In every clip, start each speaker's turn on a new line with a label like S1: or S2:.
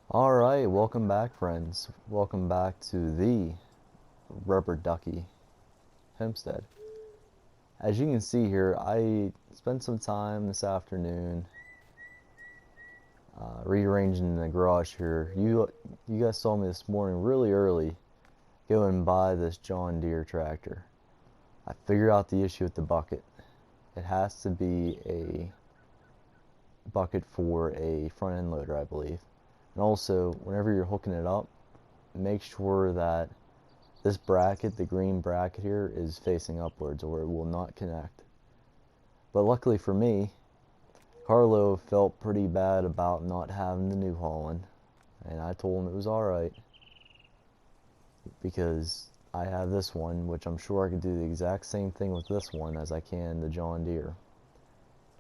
S1: Alright, welcome back friends. Welcome back to the Rubber Ducky Homestead. As you can see here, I spent some time this afternoon rearranging the garage here. You guys saw me this morning really early go and buy this John Deere tractor. I figured out the issue with the bucket. It has to be a bucket for a front end loader, I believe. And also, whenever you're hooking it up, make sure that this bracket, the green bracket here, is facing upwards or it will not connect. But luckily for me, Carlo felt pretty bad about not having the New Holland, and I told him it was alright because I have this one, which I'm sure I could do the exact same thing with this one as I can the John Deere.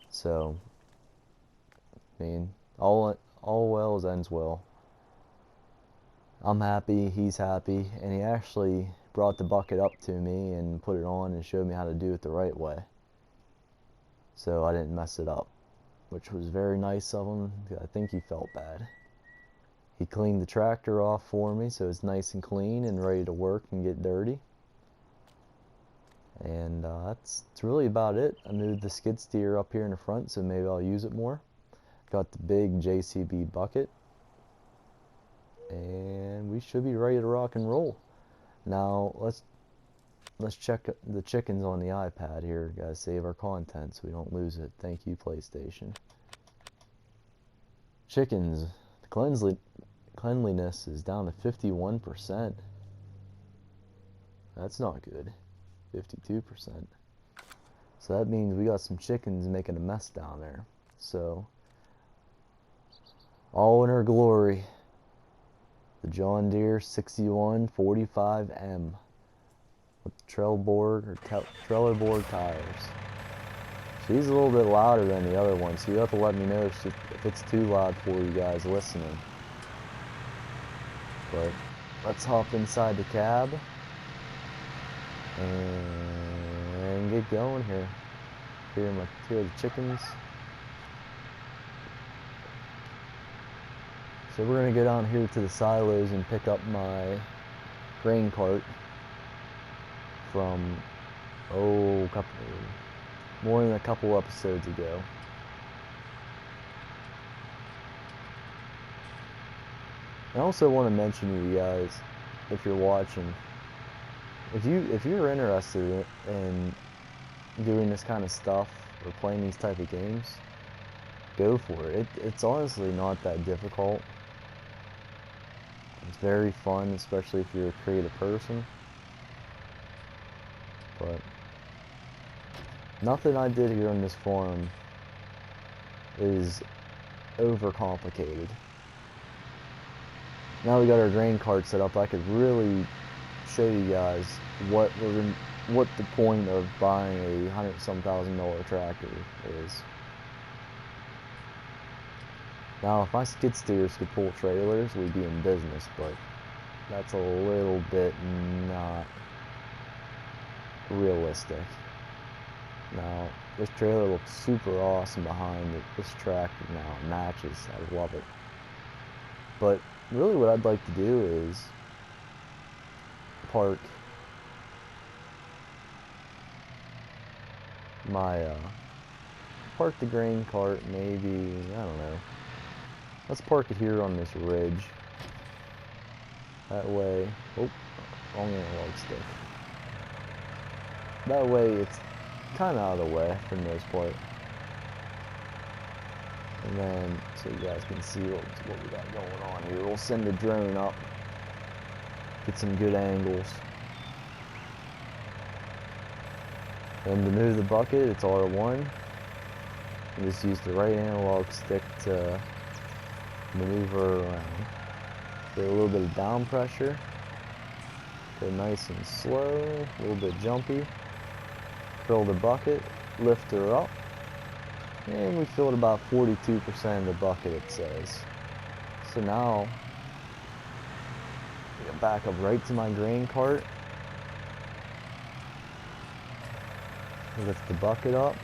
S1: So, I mean, all well ends well. I'm happy, he's happy, and he actually brought the bucket up to me and put it on and showed me how to do it the right way, so I didn't mess it up, which was very nice of him. I think he felt bad. He cleaned the tractor off for me so it's nice and clean and ready to work and get dirty. And that's really about it. I moved the skid steer up here in the front so maybe I'll use it more. Got the big JCB bucket, and we should be ready to rock and roll. Now let's check the chickens on the iPad here. Gotta save our content so we don't lose it. Thank you, PlayStation. Chickens, the cleanliness is down to 51%. That's not good. 52%. So that means we got some chickens making a mess down there. So all in her glory, the John Deere 6145M with trailer board tires. She's a little bit louder than the other one, so you have to let me know if it's too loud for you guys listening. But let's hop inside the cab and get going here. Here are the chickens. So we're going to go down here to the silos and pick up my grain cart from, more than a couple episodes ago. I also want to mention to you guys, if you're watching, if you're interested in doing this kind of stuff or playing these type of games, go for it. It's honestly not that difficult. It's very fun, especially if you're a creative person. But nothing I did here on this forum is overcomplicated. Now we got our grain cart set up, I could really show you guys what the point of buying a $100,000 tractor is. Now, if my skid steers could pull trailers, we'd be in business, but that's a little bit not realistic. Now, this trailer looks super awesome behind it. This tractor now matches. I love it. But really what I'd like to do is park the grain cart maybe, I don't know. Let's park it here on this ridge. That way, wrong analog stick. That way it's kind of out of the way for the most part. And then, so you guys can see what we got going on here. We'll send the drone up, get some good angles. And to move the bucket, it's R1. And just use the right analog stick to maneuver around. Get a little bit of down pressure. Go nice and slow, a little bit jumpy. Fill the bucket, lift her up. And we filled about 42% of the bucket, it says. So now, I get back up right to my grain cart. Lift the bucket up.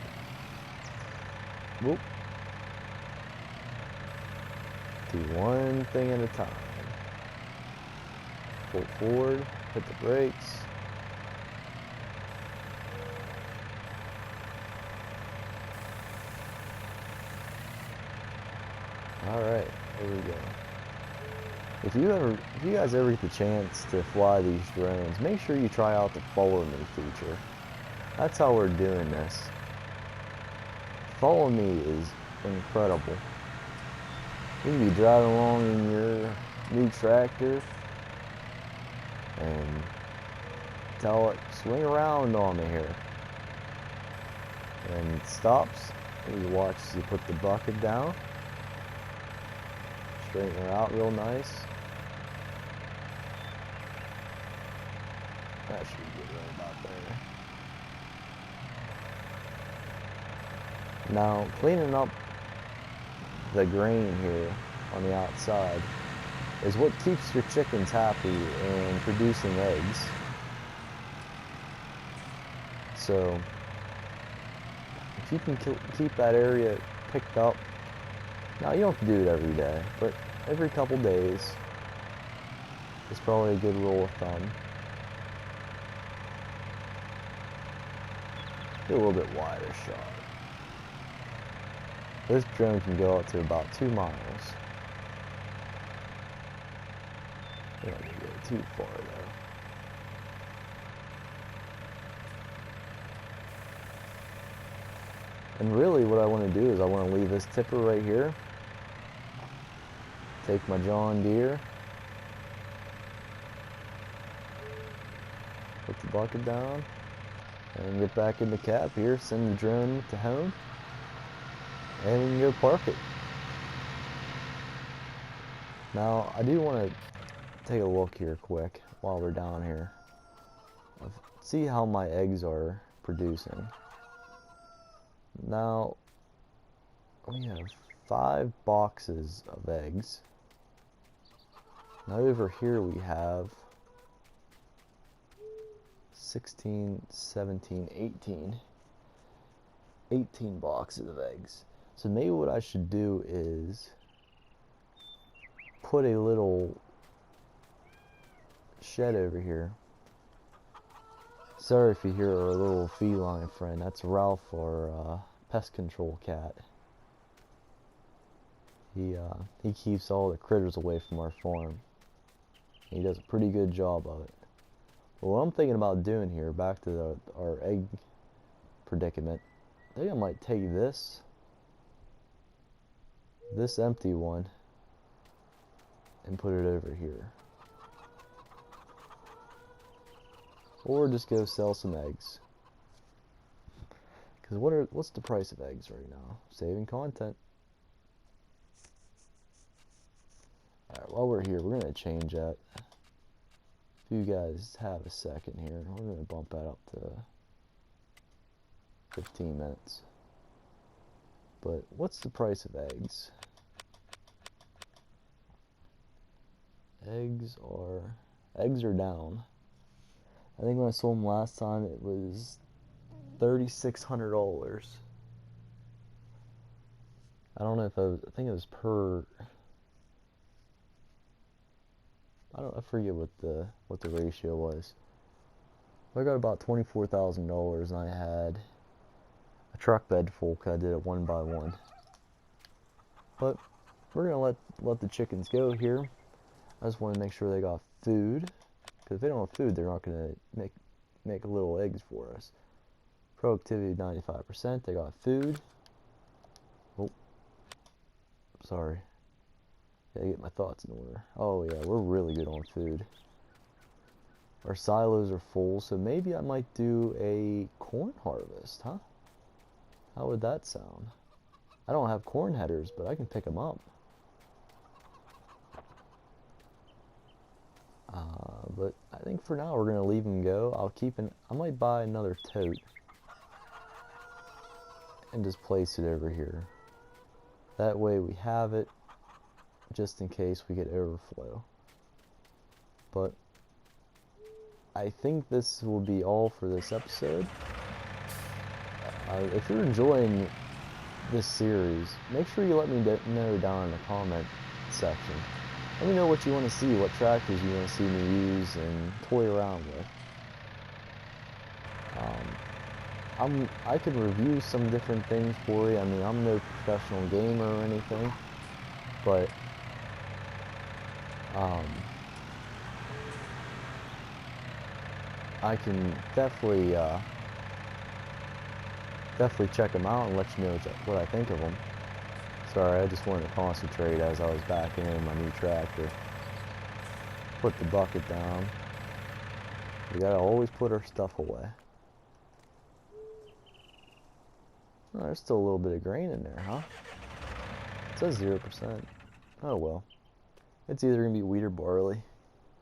S1: Whoop. do one thing at a time. Pull forward, hit the brakes. Alright, here we go. If you guys ever get the chance to fly these drones, make sure you try out the Follow Me feature. That's how we're doing this. Follow Me is incredible. You can be driving along in your new tractor and tell it, swing around on me here. And it stops, and you watch as you put the bucket down. Straighten her out real nice. That should be good right about there. Now, cleaning up the grain here on the outside is what keeps your chickens happy and producing eggs. So, if you can keep that area picked up, now you don't have to do it every day, but every couple days is probably a good rule of thumb. Get a little bit wider shot. This drone can go up to about 2 miles. We're not gonna go too far though. And really what I want to do is I want to leave this tipper right here. Take my John Deere. Put the bucket down. And get back in the cab here, send the drone to home, and we can go park it. Now, I do want to take a look here quick while we're down here. See how my eggs are producing. Now, we have 5 boxes of eggs. Now over here we have 16, 17, 18 boxes of eggs. So maybe what I should do is put a little shed over here. Sorry if you hear our little feline friend. That's Ralph, our pest control cat. He keeps all the critters away from our farm. He does a pretty good job of it. But what I'm thinking about doing here, back to our egg predicament, I think I might take this empty one and put it over here. Or just go sell some eggs. Because what's the price of eggs right now? Saving content. Alright, while we're here, we're going to change that. If you guys have a second here, we're going to bump that up to 15 minutes. But what's the price of eggs? Eggs are down. I think when I sold them last time it was $3,600. I don't know if I think it was per. I forget what the ratio was. I got about $24,000 and I had a truck bed full because I did it one by one. But we're gonna let the chickens go here. I just want to make sure they got food, because if they don't have food, they're not gonna make little eggs for us. Productivity 95%. They got food. Oh, sorry. Gotta get my thoughts in order. Oh yeah, we're really good on food. Our silos are full, so maybe I might do a corn harvest, huh? How would that sound? I don't have corn headers, but I can pick them up. But I think for now we're gonna leave them go. I might buy another tote and just place it over here. That way we have it just in case we get overflow. But I think this will be all for this episode. If you're enjoying this series, make sure you let me know down in the comment section. Let me know what you want to see, what tractors you want to see me use and toy around with. I can review some different things for you. I mean, I'm no professional gamer or anything, but I can definitely check them out and let you know what I think of them. Sorry, I just wanted to concentrate as I was backing in my new tractor. Put the bucket down. We gotta always put our stuff away. Oh, there's still a little bit of grain in there, huh? It says 0%. Oh well. It's either gonna be wheat or barley.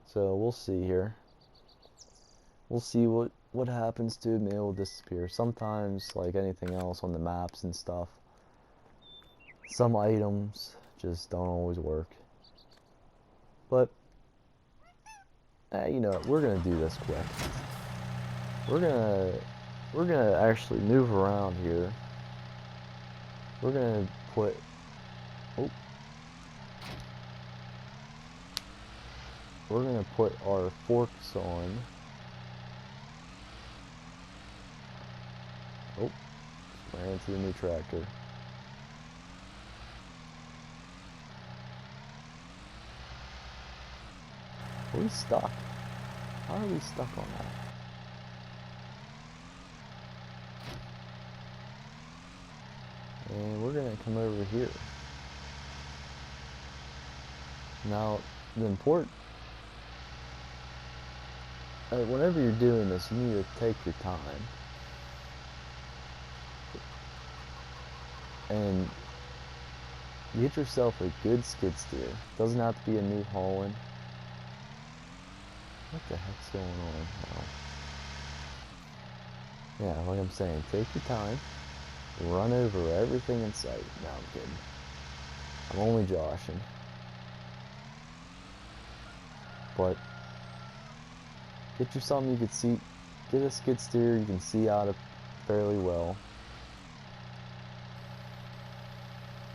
S1: So we'll see here. We'll see what happens to it. Maybe it'll disappear. Sometimes, like anything else on the maps and stuff, some items just don't always work. But you know, we're gonna do this quick. We're gonna actually move around here. We're gonna put we're gonna put our forks on. Oh, just ran into the new tractor. Are we stuck? How are we stuck on that? And we're gonna come over here. Now, the important, whenever you're doing this, you need to take your time. And get yourself a good skid steer. Doesn't have to be a New Holland. What the heck's going on? Oh. Yeah, like I'm saying, take your time. Run over everything in sight. No, I'm kidding. I'm only joshing. But get you something you can see. Get a skid steer you can see out of fairly well.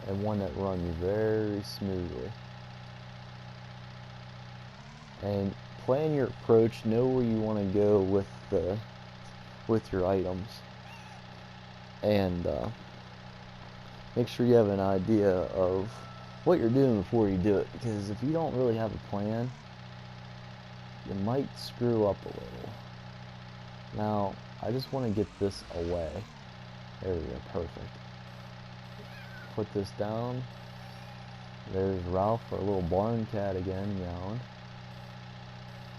S1: And one that runs very smoothly. And plan your approach. Know where you want to go with your items. And make sure you have an idea of what you're doing before you do it, because if you don't really have a plan, you might screw up a little. Now, I just want to get this away. There we go, perfect. Put this down. There's Ralph, our little barn cat again, meowing.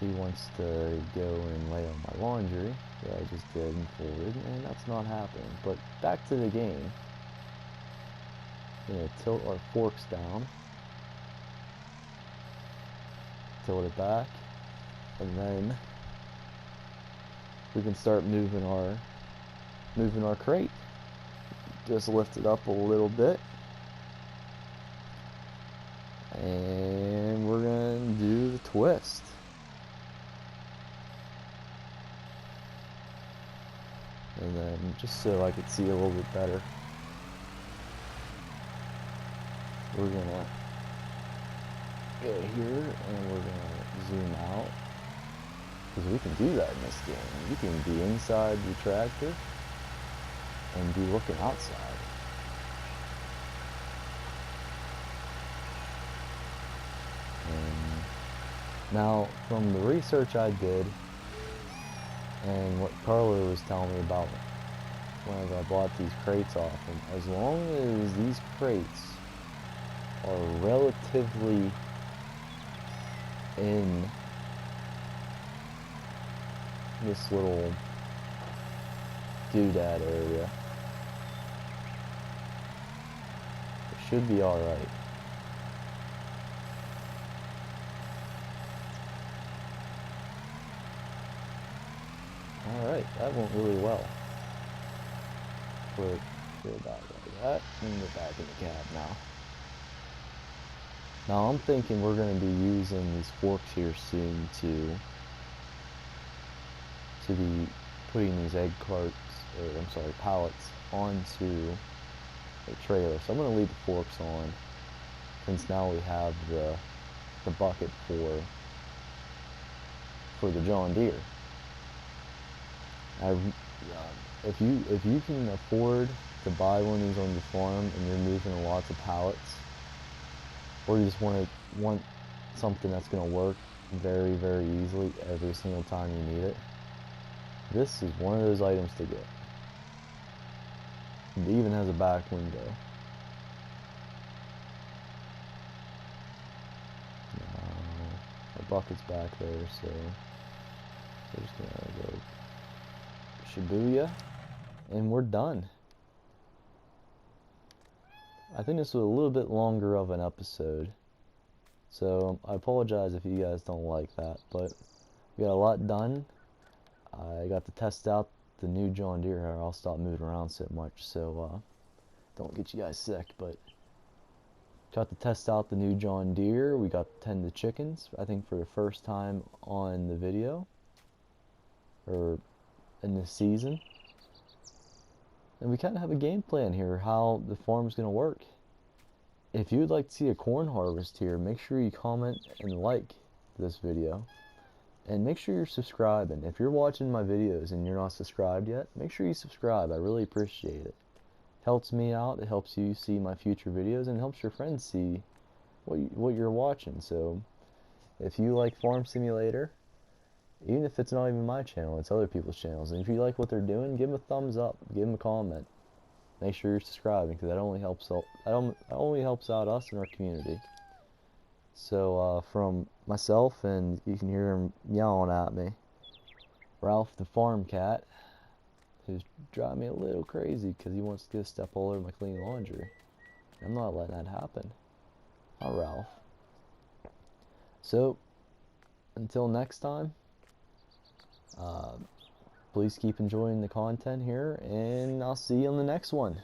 S1: He wants to go and lay on my laundry that I just did and folded, and that's not happening. But back to the game. Gonna tilt our forks down. Tilt it back. And then we can start moving our crate. Just lift it up a little bit. And we're gonna do the twist. And then just so I could see a little bit better, we're gonna go here and we're gonna zoom out, because we can do that in this game. You can be inside the tractor and be looking outside. And now, from the research I did and what Carlo was telling me about whenever I bought these crates off him, as long as these crates are relatively in this little doodad area, it should be alright. Alright, that went really well. Put it back like that, and get back in the cab now. Now I'm thinking we're going to be using these forks here soon to be putting these pallets onto a trailer. So I'm going to leave the forks on since now we have the bucket for the John Deere. If you can afford to buy one of these on your farm and you're moving lots of pallets, or you just want something that's going to work very, very easily every single time you need it, this is one of those items to get. It even has a back window. Now, our bucket's back there, so we're just gonna go Shibuya, and we're done. I think this was a little bit longer of an episode, so I apologize if you guys don't like that, but we got a lot done. I got to test out the new John Deere here. I'll stop moving around so much so don't get you guys sick, but got to test out the new John Deere. We got to tend the chickens, I think for the first time on the video, or in this season. And we kind of have a game plan here, how the farm's going to work. If you would like to see a corn harvest here, make sure you comment and like this video. And make sure you're subscribing. If you're watching my videos and you're not subscribed yet, make sure you subscribe. I really appreciate it. Helps me out, it helps you see my future videos, and it helps your friends see what you're watching. So if you like Farm Simulator, even if it's not even my channel, it's other people's channels, and if you like what they're doing, give them a thumbs up, give them a comment. Make sure you're subscribing, because that only helps out us and our community. So from myself, and you can hear him yelling at me, Ralph the farm cat, who's driving me a little crazy because he wants to go step all over my clean laundry. I'm not letting that happen. Not Ralph. So until next time, please keep enjoying the content here, and I'll see you on the next one.